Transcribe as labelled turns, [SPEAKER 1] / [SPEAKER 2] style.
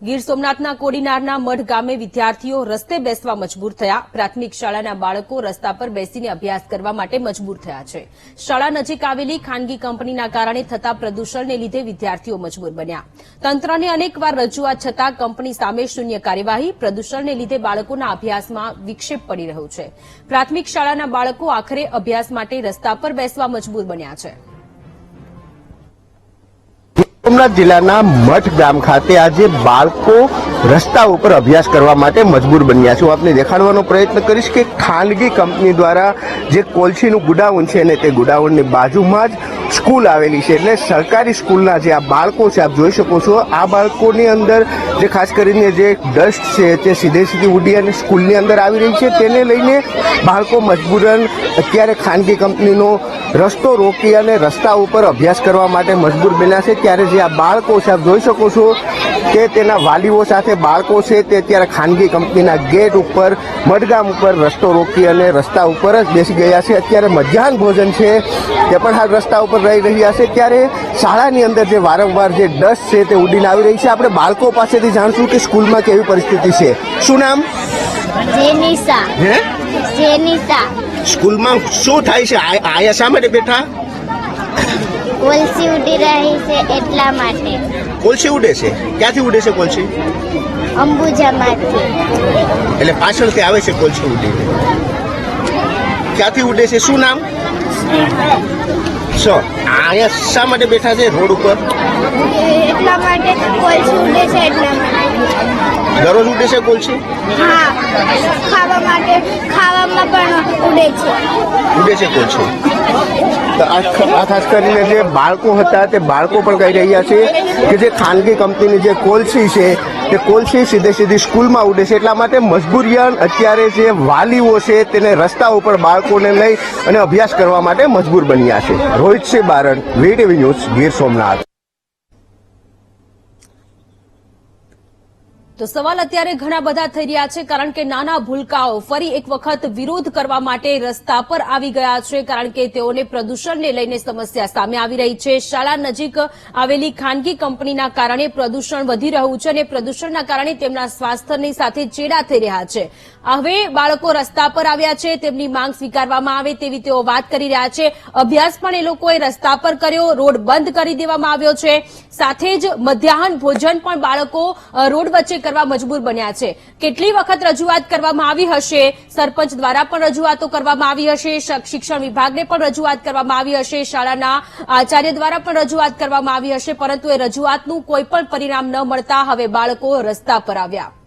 [SPEAKER 1] ગીર સોમનાથના કોડીનારના મઢ ગામે વિદ્યાર્થીઓ રસ્તે બેસવા મજબૂર થયા। પ્રાથમિક શાળાના બાળકો રસ્તા પર બેસીને અભ્યાસ કરવા માટે મજબૂર થયા છે। શાળા નજીક આવેલી ખાનગી કંપનીના કારણે થતા પ્રદૂષણને લીધે વિદ્યાર્થીઓ મજબૂર બન્યા। તંત્રને અનેકવાર રજૂઆત છતાં કંપની સામે શૂન્ય કાર્યવાહી। પ્રદૂષણને લીધે બાળકોના અભ્યાસમાં વિક્ષેપ પડી રહ્યો છે। પ્રાથમિક શાળાના બાળકો આખરે અભ્યાસ માટે રસ્તા પર બેસવા મજબૂર બન્યા છે।
[SPEAKER 2] સોમનાથ જિલ્લાના મઠ ગામ ખાતે આજે બાળકો રસ્તા ઉપર અભ્યાસ કરવા માટે મજબૂર બન્યા છે। હું આપને દેખાડવાનો પ્રયત્ન કરીશ કે ખાનગી કંપની દ્વારા જે કોલસીનું ગુડાઉન છે અને તે ગુડાઉનની બાજુમાં જ સ્કૂલ આવેલી છે। એટલે સરકારી સ્કૂલના જે આ બાળકો છે આપ જોઈ શકો છો, આ બાળકોની અંદર જે ખાસ કરીને જે ડસ્ટ છે તે સીધી ઉડી અને સ્કૂલની અંદર આવી રહી છે। તેને લઈને બાળકો મજબૂરન અત્યારે ખાનગી કંપનીનો રસ્તો રોકી અને રસ્તા ઉપર અભ્યાસ કરવા માટે મજબૂર બન્યા છે। ત્યારે જે આ બાળકો છે આપ જોઈ શકો છો કે તેના વાલીઓ સાથે બાળકો છે તે અત્યારે ખાનગી કંપનીના ગેટ ઉપર મડગામ ઉપર રસ્તો રોકી અને રસ્તા ઉપર જ બેસી ગયા છે। અત્યારે મધ્યાહન ભોજન છે તે પણ હાલ રસ્તા ઉપર રહી રહ્યા છે। ત્યારે શાળાની અંદર જે વારંવાર જે ડસ્ટ છે તે ઉડીને આવી રહી છે। આપણે બાળકો પાસેથી જાણશું કે સ્કૂલમાં કેવી પરિસ્થિતિ છે। શું નામ?
[SPEAKER 3] જેનિશા।
[SPEAKER 2] હે?
[SPEAKER 3] જેનિશા।
[SPEAKER 2] સ્કૂલમાં શું થાય છે? આયા શા માટે બેઠા?
[SPEAKER 3] કોલસી ઉડી રહી છે એટલા માટે।
[SPEAKER 2] કોલસી ઉડે છે? ક્યાંથી ઉડે છે કોલસી?
[SPEAKER 3] અંબુજામાંથી।
[SPEAKER 2] એટલે પાછળથી આવે છે કોલસી ઉડીને? ક્યાંથી ઉડે છે? શું નામ? અહીંયા શા માટે બેઠા છે રોડ ઉપર?
[SPEAKER 3] એટલા માટે કોલસી ઉડે છે એટલા માટે।
[SPEAKER 2] દરરોજ ઉડે છે કોલસી?
[SPEAKER 3] હા, ખાવામાં પણ ઉડે છે।
[SPEAKER 2] ઉડે છે કોલસી? તો આ ખાસ કરીને જે બાળકો હતા તે બાળકો પણ કહી રહ્યા છે કે જે ખાનગી કંપનીની જે કોલસી છે તે કોલસી સીધી સ્કૂલમાં ઉડે છે। એટલા માટે મજબૂરિયાન અત્યારે જે વાલીઓ છે તેને રસ્તા ઉપર બાળકોને લઈ અને અભ્યાસ કરવા માટે મજબૂર બન્યા છે। Rohitsinh Barad, VTV news, Gir Somnath.
[SPEAKER 1] તો સવાલ અત્યારે ઘણા બધા થઈ રહ્યા છે, કારણ કે નાના ભૂલકાઓ ફરી એક વખત વિરોધ કરવા માટે રસ્તા પર આવી ગયા છે, કારણ કે તેઓને પ્રદૂષણને લઈને સમસ્યા સામે આવી રહી છે। શાળા નજીક આવેલી ખાનગી કંપનીના કારણે પ્રદૂષણ વધી રહ્યું છે અને પ્રદૂષણના કારણે તેમના સ્વાસ્થ્યની સાથે ચેડા થઈ રહ્યા છે। હવે બાળકો રસ્તા પર આવ્યા છે, તેમની માંગ સ્વીકારવામાં આવે તેવી તેઓ વાત કરી રહ્યા છે। અભ્યાસ પણ એ લોકોએ રસ્તા પર કર્યો, રોડ બંધ કરી દેવામાં આવ્યો છે, સાથે જ મધ્યાહન ભોજન પણ બાળકો રોડ વચ્ચે કરવા મજબૂર બન્યા છે। કેટલી વખત રજૂઆત કરવામાં આવી હશે, સરપંચ દ્વારા પણ રજૂઆતો કરવામાં આવી હશે, શિક્ષણ વિભાગને પણ રજૂઆત કરવામાં આવી હશે, શાળાના આચાર્ય દ્વારા પણ રજૂઆત કરવામાં આવી હશે, પરંતુ એ રજૂઆતનું કોઈ પણ પરિણામ ન મળતા હવે બાળકો રસ્તા પર આવ્યા।